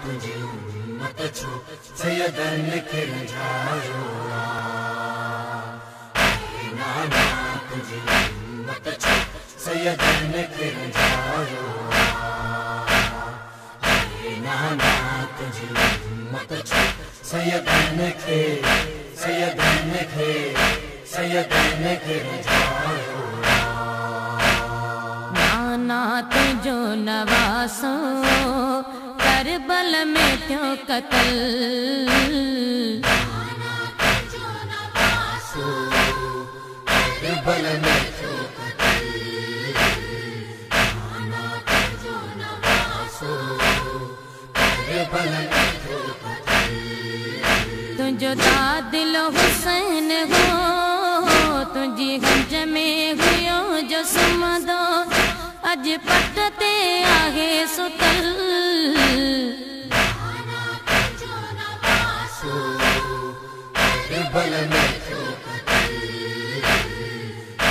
तुझी उम्मत छो सैयदन खिलजायो नाना तुझी उम्मत छो सैयदन खिलजायो नाना तुझी उम्मत छो सैयदन खिलजायो नाना तुझो नवासो करबल में थियो कत्ल नाना तुझो नवासो करबल में थियो कत्ल नाना तुझो नवासो करबल में थियो कत्ल तुझो दादिलो हुसैन हो तुझी गंज में हुयो जो सुमदो अज पट ते आहे सुतल नाना तुझो नवासो करबल में थियो कत्ल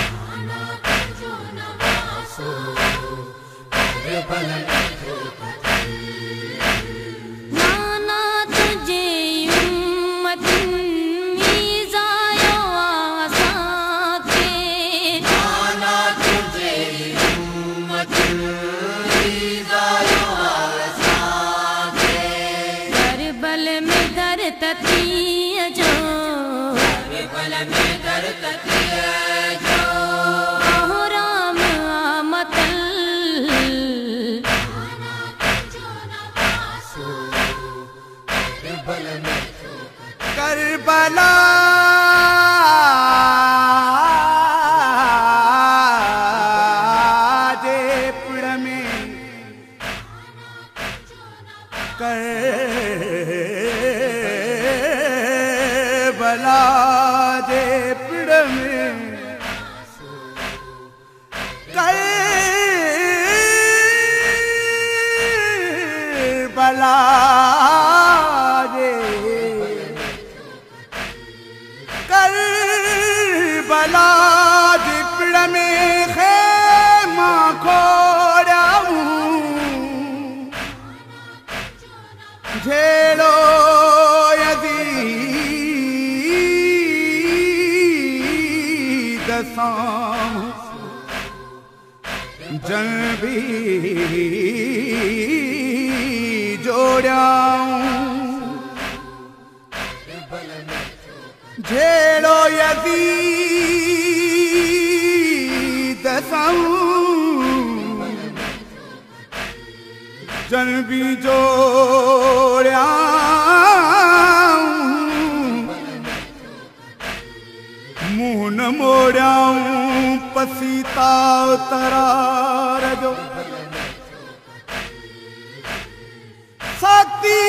नाना तुझो नवासो करबल में थियो कत्ल नाना तुझे उम्मत मीज़ायो आसाके नाना तुझे उम्मत मीज़ायो आसाके करबल में दर ततीय जो करबल में दर ततीय जो राम आमतल नाना तुझो नवासो करबल में थियो करबला दे पिड़ में करबला दे पिड़ में करबला करबला दी पिड़ में खेमा खोड़ाऊं झेलो यज़ीद सां जन भी जोड़ाऊं झेलो यज़ीद सां जन भी जोड़ाऊं मुंह न मोड़ाऊं पसीता तरार जो साथी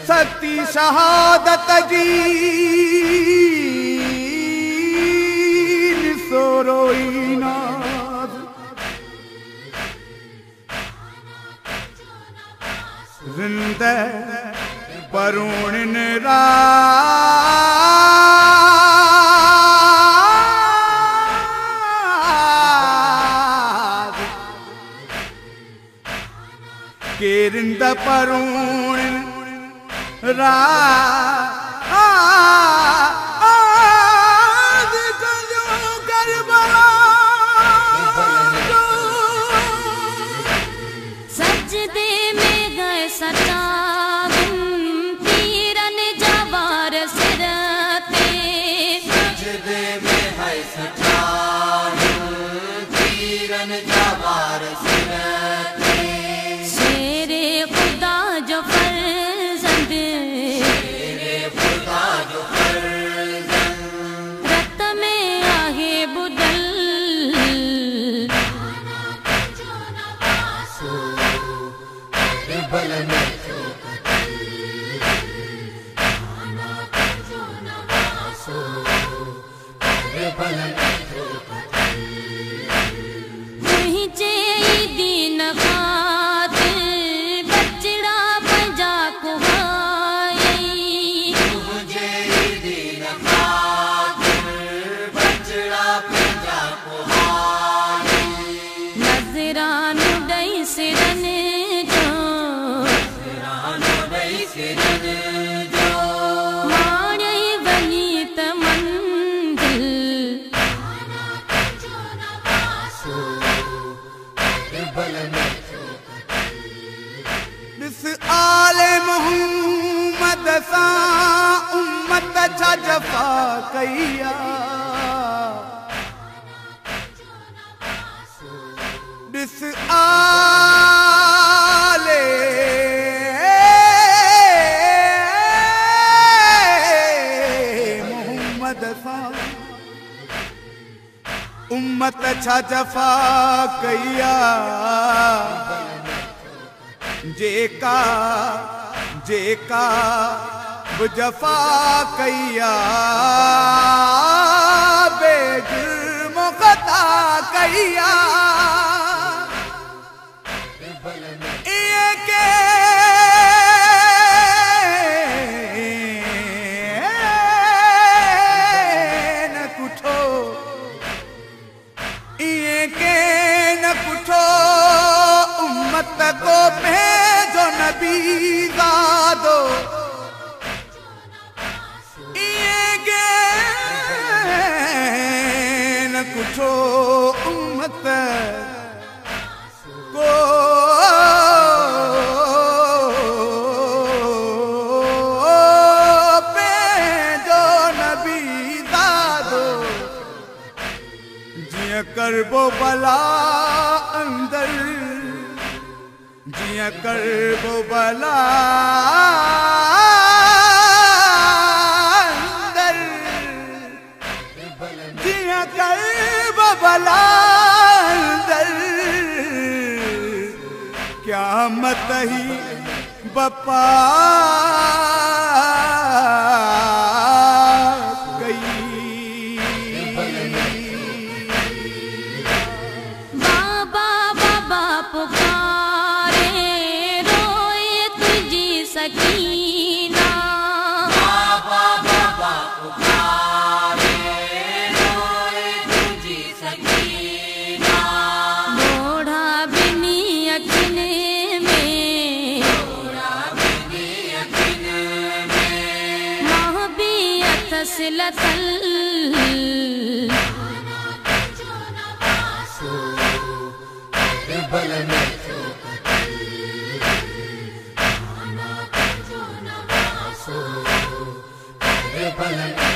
सती शहादत जी सोरोई नाज जिंदे परुण राज केरिंद परुण राज कजो करबला सजदे में गए सच्चा तीरन जवार सिरते सजदे में है सच्चा तीरन जवार सिरते शेरे खुदा जो फर्जंद शेरे छा जफ़ा कईया ॾिस आले मोहम्मद सां उम्मत छा जफ़ा कईया जेका जेका बि जफ़ा कईया बेजुर्म ख़ता कईया उम्मत को भेजो नबी ज़ादो ये न कुछो उम्मत को भेजो नबी ज़ादो जिया करबो भला अंदर जिया करबो भला अंदर जिया करबो भला अंदर क़यामत ही बपा बल